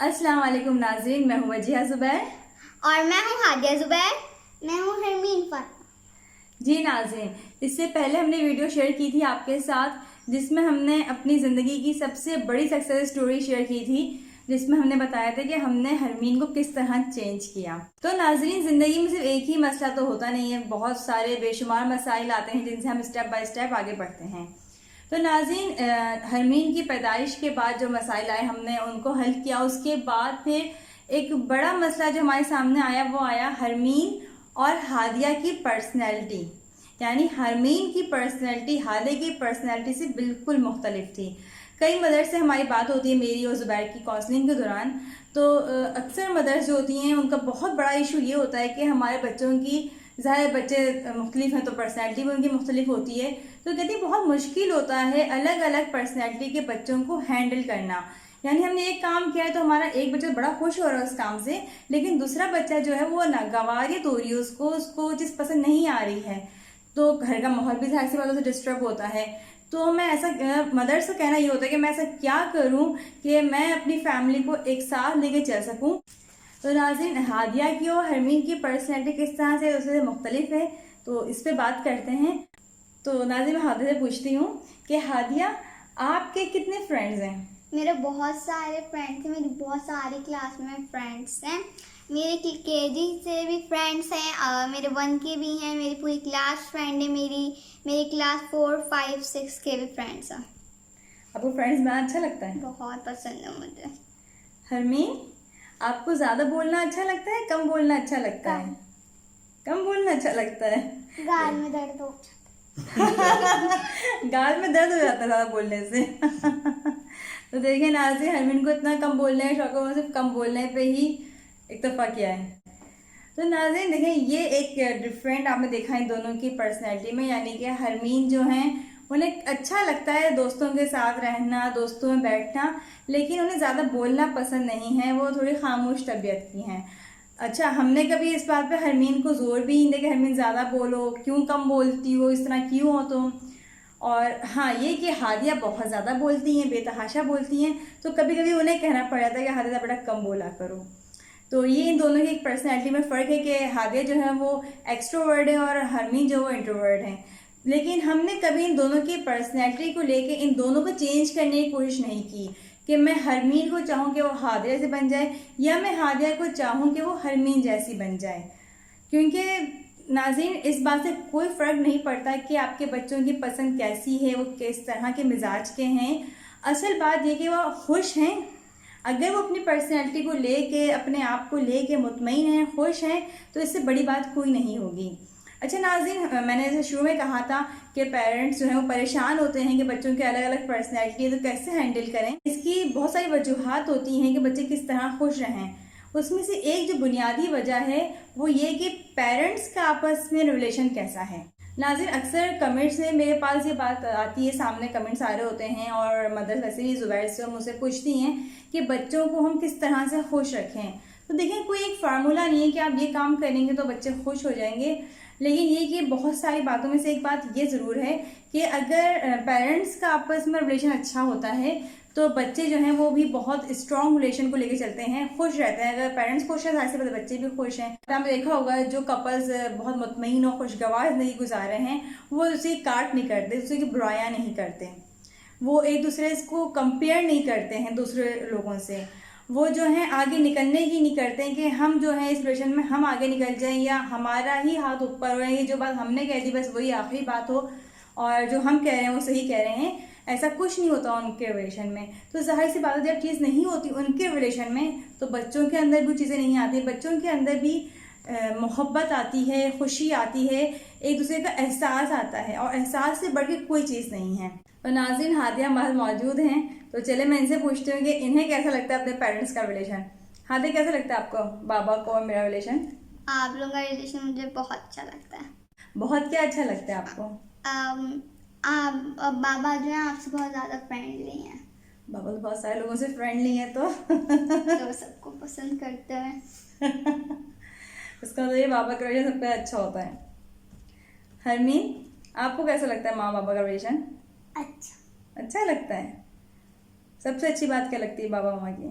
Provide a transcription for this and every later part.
अस्सलाम वालेकुम नाज़रीन, मैं हूँ वजिहा ज़ुबैर और मैं हूँ हादिया ज़ुबैर। मैं हूँ हरमीन फातिमा। जी नाज़रीन, इससे पहले हमने वीडियो शेयर की थी आपके साथ जिसमें हमने अपनी ज़िंदगी की सबसे बड़ी सक्सेस स्टोरी शेयर की थी, जिसमें हमने बताया था कि हमने हरमीन को किस तरह चेंज किया। तो नाज़रीन, ज़िंदगी में सिर्फ एक ही मसला तो होता नहीं है, बहुत सारे बेशुमार मसाइल आते हैं जिनसे हम स्टेप बाय स्टेप आगे बढ़ते हैं। तो नाज़रीन, हरमीन की पैदाइश के बाद जो मसाइल आए हमने उनको हल किया। उसके बाद फिर एक बड़ा मसला जो हमारे सामने आया वो आया हरमीन और हादिया की पर्सनैलिटी। यानी हरमीन की पर्सनैलिटी हादिया की पर्सनैलिटी से बिल्कुल मुख्तलिफ थी। कई मदर से हमारी बात होती है मेरी और ज़ुबैर की काउंसलिंग के दौरान, तो अक्सर मदर्स जो होती हैं उनका बहुत बड़ा इशू ये होता है कि हमारे बच्चों की, ज़ाहिर बच्चे मुख्तलिफ हैं तो पर्सनैलिटी भी उनकी मुख्तलिफ होती है, तो कहती बहुत मुश्किल होता है अलग अलग पर्सनैलिटी के बच्चों को हैंडल करना। यानी हमने एक काम किया है तो हमारा एक बच्चा बड़ा खुश हो रहा है उस काम से, लेकिन दूसरा बच्चा जो है वो नागवारियत हो रही है, उसको चीज़ पसंद नहीं आ रही है, तो घर का माहौल भी जाहिर सी बातों से डिस्टर्ब होता है। तो मैं ऐसा मदर्स का कहना ये होता है कि मैं ऐसा क्या करूं कि मैं अपनी फैमिली को एक साथ लेके चल सकूं। तो नाज़रीन, हादिया की और हरमीन की पर्सनैलिटी किस तरह से दूसरे से मुख्तलिफ है, तो इस पे बात करते हैं। तो नाज़रीन, मैं हादिया से पूछती हूँ कि हादिया, आपके कितने फ्रेंड्स हैं? मेरे बहुत सारे फ्रेंड्स हैं, मेरी बहुत सारी क्लास में फ्रेंड्स हैं। मेरे केजी से भी फ्रेंड्स हैं, मेरे 1 के भी हैं, मेरी पूरी क्लास फ्रेंड है। मेरी क्लास 4, 5, 6 के भी फ्रेंड्स हैं। आपको फ्रेंड्स बनाना अच्छा लगता है? बहुत पसंद है मुझे। हरमीन, आपको ज़्यादा बोलना अच्छा लगता है, कम बोलना अच्छा लगता है? कम बोलना अच्छा लगता है। गाल में दर्द हो गाल में दर्द हो जाता है ज़्यादा बोलने से। तो देखिए नाज़रीन, हरमीन को इतना कम बोलने का शौक है, वो सिर्फ कम बोलने पे ही इत्तेफाक किया है। तो नाज़रीन देखें, ये एक डिफरेंट आपने देखा इन दोनों की पर्सनैलिटी में। यानी कि हरमीन जो हैं उन्हें अच्छा लगता है दोस्तों के साथ रहना, दोस्तों में बैठना, लेकिन उन्हें ज़्यादा बोलना पसंद नहीं है, वो थोड़ी खामोश तबीयत की हैं। अच्छा, हमने कभी इस बात पे हरमीन को जोर भी नहीं दिया कि हरमीन ज़्यादा बोलो, क्यों कम बोलती हो, इस तरह क्यों हो तुम। और हाँ, ये कि हादिया बहुत ज़्यादा बोलती हैं, बेतहाशा बोलती हैं, तो कभी कभी उन्हें कहना पड़ जाता है कि हादिया बेटा कम बोला करो। तो ये इन दोनों की एक पर्सनैलिटी में फ़र्क है कि हादिया जो है वो एक्सट्रोवर्ड है और हरमीन जो वो इंट्रोवर्ड है। लेकिन हमने कभी इन दोनों की पर्सनैलिटी को लेके इन दोनों को चेंज करने की कोशिश नहीं की कि मैं हरमीन को चाहूँ कि वो हादिया जैसे बन जाए या मैं हादिया को चाहूँ कि वो हरमीन जैसी बन जाए। क्योंकि नाज़रीन, इस बात से कोई फ़र्क नहीं पड़ता कि आपके बच्चों की पसंद कैसी है, वो किस तरह के मिजाज के हैं। असल बात ये कि वो खुश हैं। अगर वो अपनी पर्सनैलिटी को लेके, अपने आप को लेके मुतमईन हैं, खुश हैं, तो इससे बड़ी बात कोई नहीं होगी। अच्छा नाज़रीन, मैंने जैसे शुरू में कहा था कि पेरेंट्स जो हैं वो परेशान होते हैं कि बच्चों की अलग अलग पर्सनैलिटी है तो कैसे हैंडल करें। इसकी बहुत सारी वजूहात होती हैं कि बच्चे किस तरह खुश रहें। उसमें से एक जो बुनियादी वजह है वो ये कि पेरेंट्स का आपस में रिलेशन कैसा है। नाज़रीन, अक्सर कमेंट्स में मेरे पास ये बात आती है, सामने कमेंट्स आ रहे होते हैं और मदर्स वैसे भी ज़ुबैर से मुझसे पूछती हैं कि बच्चों को हम किस तरह से खुश रखें। तो देखिए, कोई एक फार्मूला नहीं है कि आप ये काम करेंगे तो बच्चे खुश हो जाएंगे, लेकिन ये कि बहुत सारी बातों में से एक बात ये ज़रूर है कि अगर पेरेंट्स का आपस में रिलेशन अच्छा होता है तो बच्चे जो हैं वो भी बहुत स्ट्रॉन्ग रिलेशन को लेके चलते हैं, खुश रहते हैं। अगर पेरेंट्स खुश हैं ऐसे बच्चे भी खुश हैं। आपने देखा होगा जो कपल्स बहुत मुतमईन और खुशगवार जिंदगी गुजार रहे हैं वो दूसरे की काट नहीं करते, दूसरे की बुराइयां नहीं करते, वो एक दूसरे को कंपेयर नहीं करते हैं दूसरे लोगों से, वो जो है आगे निकलने की नहीं करते हैं कि हम जो है इस रिलेशन में हम आगे निकल जाएं या हमारा ही हाथ ऊपर हो, ये जो बात हमने कह दी बस वही आखिरी बात हो और जो हम कह रहे हैं वो सही कह रहे हैं। ऐसा कुछ नहीं होता उनके रिलेशन में। तो जाहिर सी बात है, जब चीज़ नहीं होती उनके रिलेशन में तो बच्चों के अंदर भी चीज़ें नहीं आती, बच्चों के अंदर भी मोहब्बत आती है, खुशी आती है, एक दूसरे का एहसास आता है और एहसास से बढ़ के कोई चीज़ नहीं है। और नाज़रीन, हादिया हमारे मौजूद हैं, तो चले मैं इनसे पूछती हूँ कि इन्हें कैसा लगता है अपने पेरेंट्स का रिलेशन। हादिया, कैसा लगता है आपको बाबा को और मेरा रिलेशन? आप लोगों का रिलेशन मुझे बहुत अच्छा लगता है। बहुत क्या अच्छा लगता है आपको? आप बाबा जो है आपसे बहुत ज़्यादा फ्रेंडली हैं। बाबा तो बहुत सारे लोगों से फ्रेंडली है तो तो सबको पसंद करते हैं। उसका तो ये बाबा का रिलेशन सबसे अच्छा होता है। हरमीन, आपको कैसा लगता है माँ बाबा का रिलेशन? अच्छा अच्छा लगता है। सबसे अच्छी बात क्या लगती है बाबा मामा की?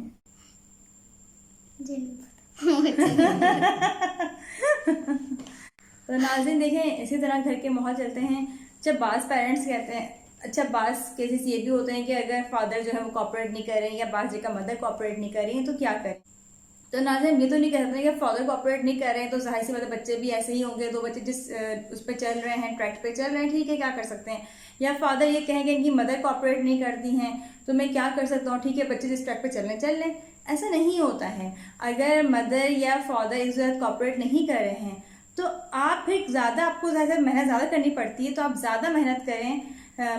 मुझे नहीं पता। तो नाज़रीन देखें, इसी तरह घर के माहौल चलते हैं। जब बाज़ पेरेंट्स कहते हैं, अच्छा बाज़ केसेस ये भी होते हैं कि अगर फादर जो है वो कोऑपरेट नहीं कर रहे हैं या बाज़ जगह मदर कोऑपरेट नहीं कर रही हैं तो क्या करें। तो नाज़रीन ये तो नहीं कह सकते कि फादर कोऑपरेट नहीं कर रहे हैं तो जाहिर सी बात है बच्चे भी ऐसे ही होंगे। तो बच्चे जिस उस पर चल रहे हैं, ट्रैक पे चल रहे हैं, ठीक है, क्या कर सकते हैं। या फादर ये कहेंगे इनकी मदर कोऑपरेट नहीं करती हैं तो मैं क्या कर सकता हूँ, ठीक है, बच्चे जिस ट्रैक पे चल लें। ऐसा नहीं होता है। अगर मदर या फादर एक दूसरे कोऑपरेट नहीं कर रहे हैं तो आप फिर ज़्यादा, आपको ज़्यादा मेहनत ज़्यादा करनी पड़ती है। तो आप ज़्यादा मेहनत करें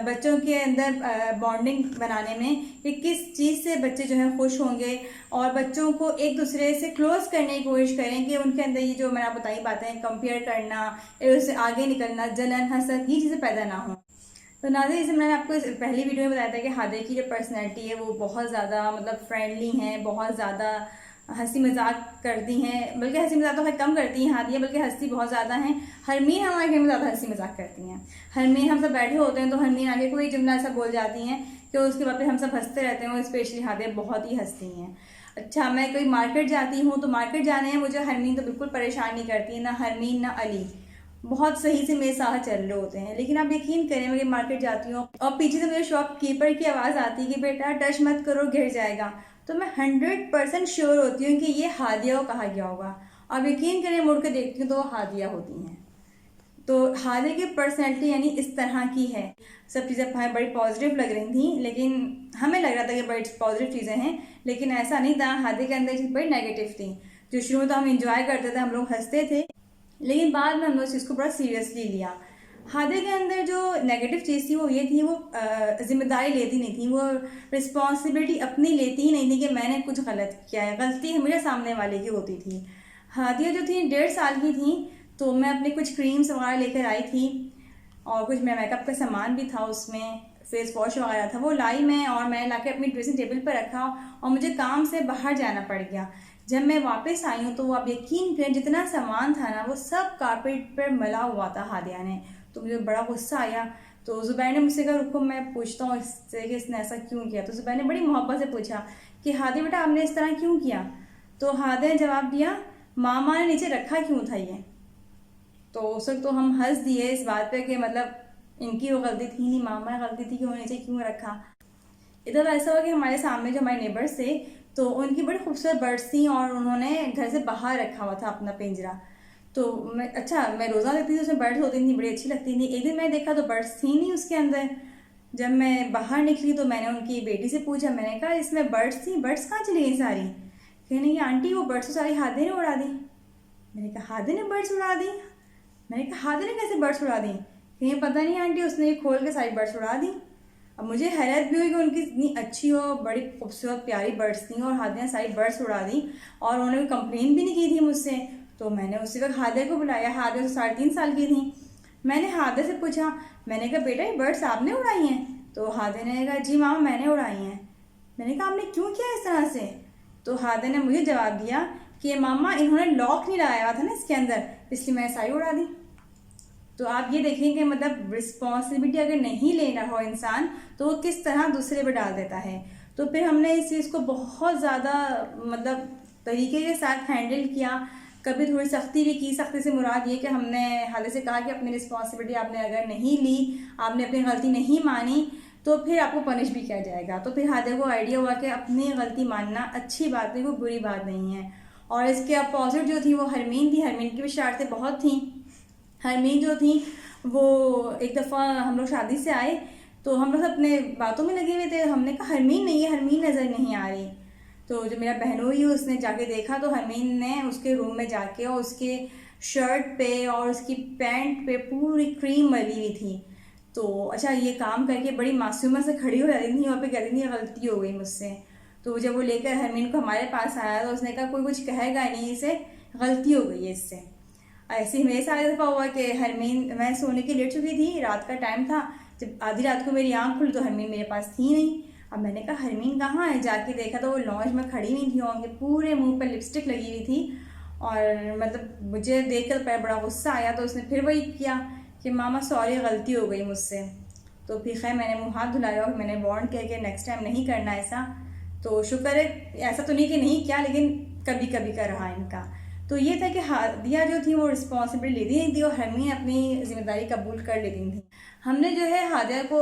बच्चों के अंदर बॉन्डिंग बनाने में कि किस चीज़ से बच्चे जो है खुश होंगे, और बच्चों को एक दूसरे से क्लोज करने की कोशिश करें कि उनके अंदर ये जो मैंने आपको बताई बातें, कंपेयर करना, उससे आगे निकलना, जलन, हसद, ये चीज़ें पैदा ना हो। तो नाज़रीन, जैसे मैंने आपको इस पहली वीडियो में बताया था कि हादिया की जो पर्सनैलिटी है वो बहुत ज़्यादा मतलब फ्रेंडली हैं, बहुत ज़्यादा हंसी मजाक करती हैं, बल्कि हंसी मजाक तो कम करती हैं हादिया, बल्कि हंसती बहुत ज़्यादा हैं। हरमीन हमारे घर में ज़्यादा हंसी मजाक करती हैं। हरमीन, हम सब बैठे होते हैं तो हरमीन आगे कोई जुमला ऐसा बोल जाती हैं कि उसके बाद हम सब हंसते रहते हैं। और स्पेशली हादिया बहुत ही हंसती हैं। अच्छा, मैं कोई मार्केट जाती हूँ तो मार्केट जाने में मुझे हरमीन तो बिल्कुल परेशान नहीं करती है, ना हरमीन ना अली, बहुत सही से मेरे साथ चल रहे होते हैं। लेकिन आप यकीन करें, मैं मार्केट जाती हूँ और पीछे से मुझे शॉपकीपर की आवाज़ आती है कि बेटा टच मत करो, गिर जाएगा, तो मैं 100% श्योर होती हूँ कि ये हादिया को कहा गया होगा। अब यकीन करें, मुड़ के देखती हूँ तो वो हादिया होती हैं। तो हादिया की पर्सनैलिटी यानी इस तरह की है। सब चीज़ें हमें बड़ी पॉजिटिव लग रही थी, लेकिन हमें लग रहा था कि बड़ी पॉजिटिव चीज़ें हैं, लेकिन ऐसा नहीं था। हादिया के अंदर चीज़ बड़ी नेगेटिव थी। जो शुरू में तो हम इंजॉय करते थे, हम लोग हंसते थे, लेकिन बाद में हमने उस चीज़ को बड़ा सीरियसली लिया। हादिया के अंदर जो नेगेटिव चीज़ थी वो ये थी, वो जिम्मेदारी लेती नहीं थी, वो रिस्पॉन्सिबिलिटी अपनी लेती ही नहीं थी कि मैंने कुछ गलत किया है। गलती हमेशा सामने वाले की होती थी। हादिया जो थी 1.5 साल की थी, तो मैं अपने कुछ क्रीम्स वगैरह लेकर आई थी और कुछ मेरा मेकअप का सामान भी था, उसमें फेस वॉश वगैरह था, वो लाई मैं, और मैंने लाके अपनी ड्रेसिंग टेबल पर रखा और मुझे काम से बाहर जाना पड़ गया। जब मैं वापस आई हूँ तो वो आप यकीन करें जितना सामान था ना वो सब कारपेट पर मला हुआ था हादिया ने। तो मुझे बड़ा गुस्सा आया। तो ज़ुबैर ने मुझसे कहा रुको मैं पूछता हूँ इससे कि इसने ऐसा क्यों किया। तो ज़ुबैर ने बड़ी मोहब्बत से पूछा कि हादिया बेटा आपने इस तरह क्यों किया। तो हादिया ने जवाब दिया, मामा ने नीचे रखा क्यों था ये। तो उस वक्त तो हम हंस दिए इस बात पे कि मतलब इनकी वो गलती थी नहीं, मामा की गलती थी कि उन्होंने नीचे क्यों रखा। इधर ऐसा हुआ कि हमारे सामने जो हमारे नेबर्स थे तो उनकी बड़ी खूबसूरत बर्ड्स थी और उन्होंने घर से बाहर रखा हुआ था अपना पिंजरा। तो मैं रोज़ा देखती थी, उसमें बर्ड्स होती थी, बड़ी अच्छी लगती थी। एक दिन मैंने देखा तो बर्ड्स थी नहीं उसके अंदर। जब मैं बाहर निकली तो मैंने उनकी बेटी से पूछा, मैंने कहा इसमें बर्ड्स थी, बर्ड्स कहाँ चली गई सारी। कहने की आंटी वो बर्ड्स तो सारी हादिया ने उड़ा दी। मैंने कहा हादिया ने बर्ड्स उड़ा दी। मैंने कहा हादिया ने कैसे बर्ड्स उड़ा दी। कहीं पता नहीं आंटी, उसने ये खोल के सारी बर्ड्स उड़ा दी। अब मुझे हैरत भी हुई कि उनकी इतनी अच्छी और बड़ी खूबसूरत प्यारी बर्ड्स थी और हादिया ने सारी बर्ड्स उड़ा दी और उन्होंने कंप्लेन भी नहीं की थी मुझसे। तो मैंने उसी वक्त हादिया को बुलाया। हादिया तो 3.5 साल की थी। मैंने हादिया से पूछा, मैंने कहा बेटा ये बर्ड्स आपने उड़ाई हैं। तो हादिया ने कहा जी मामा मैंने उड़ाई हैं। मैंने कहा आपने क्यों किया इस तरह से। तो हादिया ने मुझे जवाब दिया कि मामा इन्होंने लॉक नहीं लगाया हुआ था ना इसके अंदर, इसलिए मैंने सारी उड़ा दी। तो आप ये देखें कि मतलब रिस्पॉन्सिबिलिटी अगर नहीं ले रहा हो इंसान तो वो किस तरह दूसरे पे डाल देता है। तो फिर हमने इस चीज़ को बहुत ज़्यादा मतलब तरीके के साथ हैंडल किया। कभी थोड़ी सख्ती भी की। सख्ती से मुराद ये कि हमने हादिया से कहा कि अपनी रिस्पॉन्सिबिलिटी आपने अगर नहीं ली, आपने अपनी गलती नहीं मानी तो फिर आपको पनिश भी किया जाएगा। तो फिर हादिया को आइडिया हुआ कि अपनी गलती मानना अच्छी बात है, वो बुरी बात नहीं है। और इसके अपोजिट जो थी वो हरमीन थी। हरमीन की भी शरारतें बहुत थी। हरमीन जो थी वो एक दफ़ा हम लोग शादी से आए तो हम लोग अपने बातों में लगे हुए थे। हमने कहा हरमीन नहीं है, हरमीन नज़र नहीं आ रही। तो जो मेरा बहनोई है उसने जाके देखा तो हरमीन ने उसके रूम में जाके और उसके शर्ट पे और उसकी पैंट पे पूरी क्रीम मली हुई थी। तो अच्छा ये काम करके बड़ी मासूमियत से खड़ी हो जाती थी वहाँ पे, कहती थी गलती हो गई मुझसे। तो जब वो लेकर हरमीन को हमारे पास आया तो उसने कहा कोई कुछ कहेगा नहीं, इसे गलती हो गई है इससे। ऐसे ही मेरे साथ दफ़ा हुआ कि हरमीन, मैं सोने की लेट चुकी थी, रात का टाइम था। जब आधी रात को मेरी आँख खुली तो हरमीन मेरे पास थी नहीं। अब मैंने कहा हरमीन कहाँ है। जाके देखा तो वो लॉन्ज में खड़ी हुई थी और उनके पूरे मुंह पर लिपस्टिक लगी हुई थी। और मतलब मुझे देख कर बड़ा गुस्सा आया। तो उसने फिर वही किया कि मामा सॉरी गलती हो गई मुझसे। तो फिर खैर मैंने मुँह हाथ धुलाया और मैंने वार्न किया कि नेक्स्ट टाइम नहीं करना ऐसा। तो शुक्र है ऐसा तो नहीं कि नहीं किया, लेकिन कभी कभी का रहा इनका। तो ये था कि हादिया जो थी वो रिस्पॉन्सिबिलिटी लेती नहीं थी और हरमीन अपनी जिम्मेदारी कबूल कर लेती थी। हमने जो है हादिया को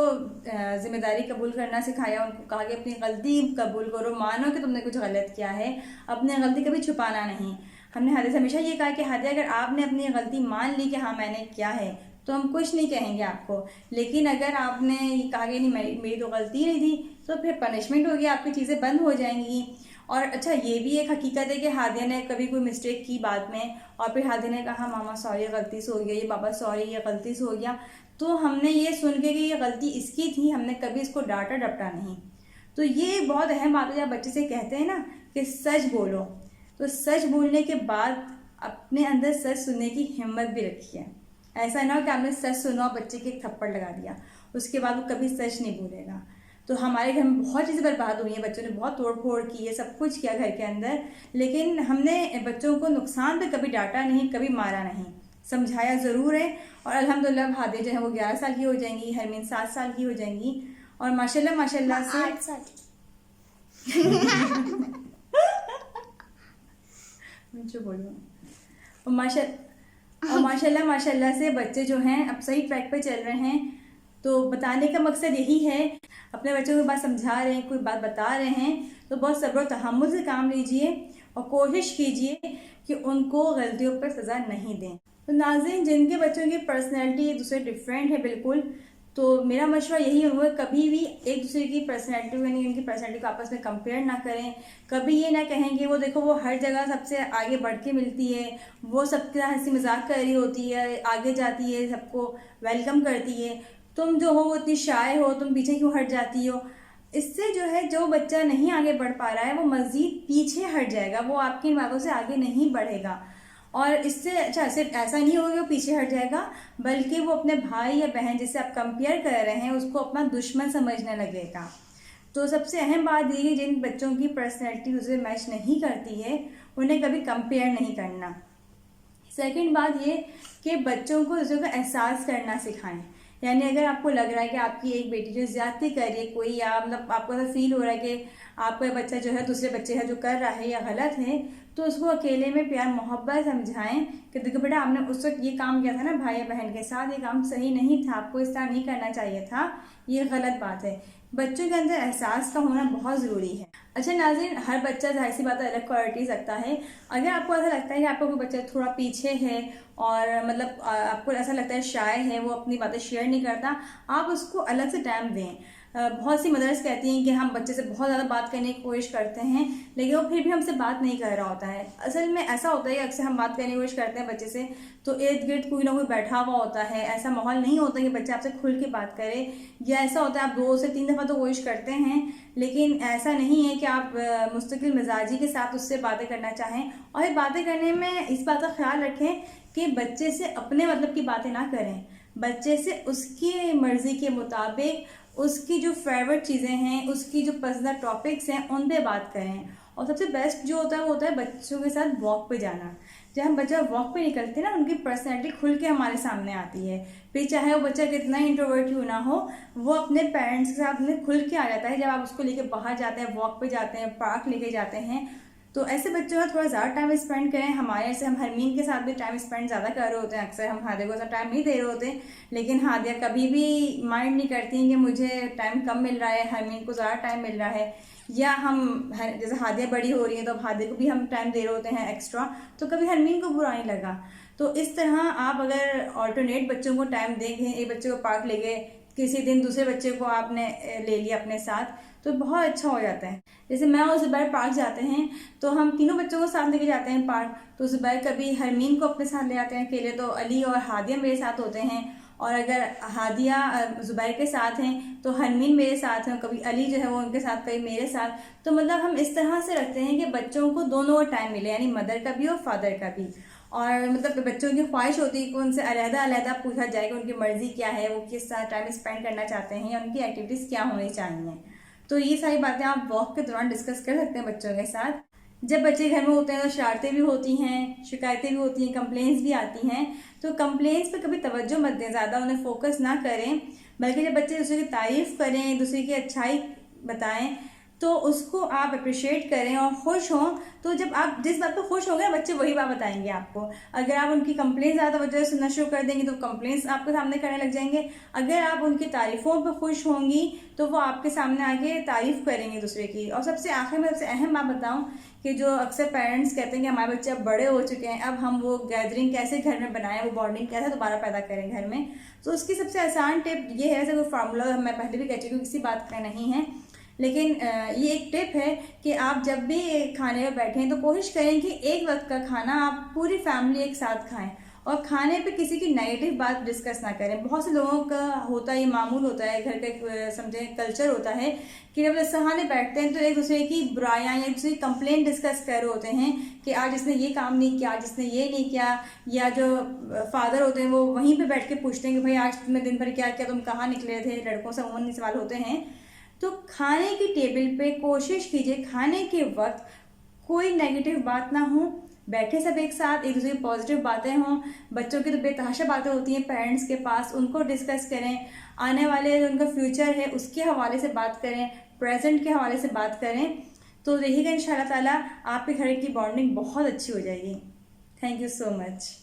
जिम्मेदारी कबूल करना सिखाया, उनको कहा कि अपनी गलती कबूल करो, मानो कि तुमने कुछ गलत किया है, अपनी गलती कभी छुपाना नहीं। हमने हादिया से हमेशा ये कहा कि हादिया अगर आपने अपनी गलती मान ली कि हाँ मैंने किया है तो हम कुछ नहीं कहेंगे आपको, लेकिन अगर आपने ये कहा कि नहीं मेरी तो गलती नहीं थी तो फिर पनिशमेंट होगी, आपकी चीज़ें बंद हो जाएंगी। और अच्छा ये भी एक हकीकत है कि हादिया ने कभी कोई मिस्टेक की बाद में और फिर हादिया ने कहा मामा सॉरी गलती से हो गया, ये पापा सॉरी ये गलती से हो गया, तो हमने ये सुन के कि ये गलती इसकी थी, हमने कभी इसको डांटा डपटा नहीं। तो ये बहुत अहम बात है जब बच्चे से कहते हैं ना कि सच बोलो, तो सच बोलने के बाद अपने अंदर सच सुनने की हिम्मत भी रखिए। ऐसा ना हो कि आपने सच सुना और बच्चे के एक थप्पड़ लगा दिया, उसके बाद वो कभी सच नहीं बोलेगा। तो हमारे घर में बहुत चीज़ें बर्बाद हुई हैं, बच्चों ने बहुत तोड़ फोड़ की है, सब कुछ किया घर के अंदर, लेकिन हमने बच्चों को नुकसान पे कभी डांटा नहीं, कभी मारा नहीं, समझाया ज़रूर है। और अल्हम्दुलिल्लाह हादिया जो है वो 11 साल की हो जाएंगी, हरमीन 7 साल की हो जाएंगी और माशाल्लाह माशाल्लाह से 8 साल जो बोलो और माशाल्लाह माशाल्लाह से बच्चे जो हैं अब सही ट्रैक पे चल रहे हैं। तो बताने का मकसद यही है, अपने बच्चों को बात समझा रहे हैं, कोई बात बता रहे हैं तो बहुत सब्र और तहम्मुल से काम लीजिए और कोशिश कीजिए कि उनको गलतियों पर सज़ा नहीं दें। तो नाज़रीन, जिनके बच्चों की पर्सनैलिटी एक दूसरे डिफरेंट है बिल्कुल, तो मेरा मशवरा यही होगा कभी भी एक दूसरे की पर्सनैलिटी यानी उनकी पर्सनैलिटी को आपस में कंपेयर ना करें। कभी ये ना कहेंगे वो देखो वो हर जगह सबसे आगे बढ़ के मिलती है, वो सबके साथ हंसी मजाक कर रही होती है, आगे जाती है, सबको वेलकम करती है, तुम जो हो वो इतनी शाय हो, तुम पीछे क्यों हट जाती हो। इससे जो है जो बच्चा नहीं आगे बढ़ पा रहा है वो मज़ीद पीछे हट जाएगा, वो आपकी इन बातों से आगे नहीं बढ़ेगा। और इससे अच्छा सिर्फ ऐसा नहीं होगा कि वो पीछे हट जाएगा, बल्कि वो अपने भाई या बहन जिससे आप कंपेयर कर रहे हैं उसको अपना दुश्मन समझने लगेगा। तो सबसे अहम बात ये है जिन बच्चों की पर्सनैलिटी दूसरे मैच नहीं करती है उन्हें कभी कंपेयर नहीं करना। सेकंड बात ये कि बच्चों को दूसरों का एहसास करना सिखाएं। यानी अगर आपको लग रहा है कि आपकी एक बेटी जो ज्यादती कर रही है कोई, या मतलब आपको ऐसा फील हो रहा है कि आपका बच्चा जो है दूसरे बच्चे है जो कर रहा है या गलत है, तो उसको अकेले में प्यार मोहब्बत समझाएं कि देखो बेटा आपने उस वक्त ये काम किया था ना भाई या बहन के साथ, ये काम सही नहीं था, आपको इस तरह नहीं करना चाहिए था, ये गलत बात है। बच्चों के अंदर एहसास का होना बहुत ज़रूरी है। अच्छा नाज़रीन, हर बच्चा जाहिर सी बात है अलग क्वालिटीज़ रखता है। अगर आपको ऐसा लगता है कि आपका कोई बच्चा थोड़ा पीछे है और मतलब आपको ऐसा लगता है शाय है, वो अपनी बातें शेयर नहीं करता, आप उसको अलग से टाइम दें। बहुत सी मदर्स कहती हैं कि हम बच्चे से बहुत ज़्यादा बात करने की कोशिश करते हैं लेकिन वो फिर भी हमसे बात नहीं कर रहा होता है। असल में ऐसा होता है कि अक्सर हम बात करने की कोशिश करते हैं बच्चे से तो इर्द गिर्द कोई ना कोई बैठा हुआ होता है, ऐसा माहौल नहीं होता कि बच्चा आपसे खुल के बात करे, या ऐसा होता है आप 2 से 3 दफ़ा तो कोशिश करते हैं लेकिन ऐसा नहीं है कि आप मुस्तकिल मिजाजी के साथ उससे बातें करना चाहें। और बातें करने में इस बात का ख्याल रखें कि बच्चे से अपने मतलब की बातें ना करें, बच्चे से उसकी मर्जी के मुताबिक उसकी जो फेवरेट चीज़ें हैं, उसकी जो पसंदीदा टॉपिक्स हैं उन पे बात करें। और सबसे बेस्ट जो होता है वो होता है बच्चों के साथ वॉक पे जाना। जब हम बच्चा वॉक पे निकलते हैं ना उनकी पर्सनैलिटी खुल के हमारे सामने आती है, फिर चाहे वो बच्चा कितना इंट्रोवर्ट क्यों ना हो वो अपने पेरेंट्स के साथ में खुल के आ जाता है। जब आप उसको लेके बाहर जाते हैं, वॉक पे जाते हैं, पार्क लेके जाते हैं, तो ऐसे बच्चों का थोड़ा ज़्यादा टाइम स्पेंड करें। हमारे से हम हरमीन के साथ भी टाइम स्पेंड ज़्यादा कर रहे होते हैं, अक्सर हम हादिया को टाइम नहीं दे रहे होते, लेकिन हादिया कभी भी माइंड नहीं करती कि मुझे टाइम कम मिल रहा है, हरमीन को ज़्यादा टाइम मिल रहा है, या हम जैसे हादिया बड़ी हो रही है तो अब हादिया को भी हम टाइम दे रहे होते हैं एक्स्ट्रा, तो कभी हरमीन को बुरा नहीं लगा। तो इस तरह आप अगर ऑल्टरनेट बच्चों को टाइम देंगे, एक बच्चे को पार्क ले गए, किसी दिन दूसरे बच्चे को आपने ले लिया अपने साथ, तो बहुत अच्छा हो जाता है। जैसे मैं और ज़ुबैर पार्क जाते हैं तो हम तीनों बच्चों को साथ लेके जाते हैं पार्क, तो ज़ुबैर कभी हरमीन को अपने साथ ले आते हैं अकेले, तो अली और हादिया मेरे साथ होते हैं, और अगर हादिया ज़ुबैर के साथ हैं तो हरमीन मेरे साथ हैं, कभी अली जो है वो उनके साथ, कभी मेरे साथ। तो मतलब हम इस तरह से रखते हैं कि बच्चों को दोनों को टाइम मिले, यानी मदर का भी और फादर का भी। और मतलब बच्चों की ख्वाहिश होती है कि उनसे अलग-अलग पूछा जाए कि उनकी मर्जी क्या है, वो किस तरह टाइम स्पेंड करना चाहते हैं, या उनकी एक्टिविटीज़ क्या होनी चाहिए। तो ये सारी बातें आप वॉक के दौरान डिस्कस कर सकते हैं बच्चों के साथ। जब बच्चे घर में होते हैं तो शरारतें भी होती हैं, शिकायतें भी होती हैं, कंप्लेंट्स भी आती हैं, तो कंप्लेंट्स पे कभी तवज्जो मत दें, ज़्यादा उन्हें फोकस ना करें, बल्कि जब बच्चे दूसरे की तारीफ़ करें, दूसरे की अच्छाई बताएं, तो उसको आप अप्रिशिएट करें और खुश हों। तो जब आप जिस बात पर खुश होंगे बच्चे वही बात बताएंगे आपको। अगर आप उनकी कंप्लेंट ज़्यादा वजह सुनना शुरू कर देंगे तो कंप्लेंट्स आपके सामने करने लग जाएंगे। अगर आप उनकी तारीफ़ों पर खुश होंगी तो वो आपके सामने आके तारीफ़ करेंगे दूसरे की। और सबसे आखिर में सबसे अहम बात बताऊं कि जो अक्सर पेरेंट्स कहते हैं कि हमारे बच्चे अब बड़े हो चुके हैं, अब हम वो गैदरिंग कैसे घर में बनाएं, वो बॉन्डिंग कैसे दोबारा पैदा करें घर में। तो उसकी सबसे आसान टिप ये है, जैसे कोई फार्मूला मैं पहले भी कह चुकी हूँ, किसी बात का नहीं है, लेकिन ये एक टिप है कि आप जब भी खाने में बैठें तो कोशिश करें कि एक वक्त का खाना आप पूरी फैमिली एक साथ खाएं और खाने पे किसी की नेगेटिव बात डिस्कस ना करें। बहुत से लोगों का होता है, ये मामूल होता है, घर का एक समझें कल्चर होता है कि जब खाने बैठते हैं तो एक दूसरे की बुराइयां या एक दूसरे की कंप्लेंट डिस्कस कर रहे होते हैं कि आज इसने ये काम नहीं किया, आज इसने ये नहीं किया। या जो फादर होते हैं वो वहीं पे बैठ के पूछते हैं कि भाई आज तुमने दिन भर क्या किया, तुम कहाँ निकले थे। लड़कों से अमूमन सवाल होते हैं। तो खाने की टेबल पे कोशिश कीजिए खाने के वक्त कोई नेगेटिव बात ना हो, बैठे सब एक साथ, एक दूसरे की पॉजिटिव बातें हों। बच्चों की तो बेतहाशा बातें होती हैं पेरेंट्स के पास, उनको डिस्कस करें। आने वाले जो उनका फ्यूचर है उसके हवाले से बात करें, प्रेजेंट के हवाले से बात करें। तो देखिएगा इंशाल्लाह ताला आपके घर की बॉन्डिंग बहुत अच्छी हो जाएगी। Thank you so much.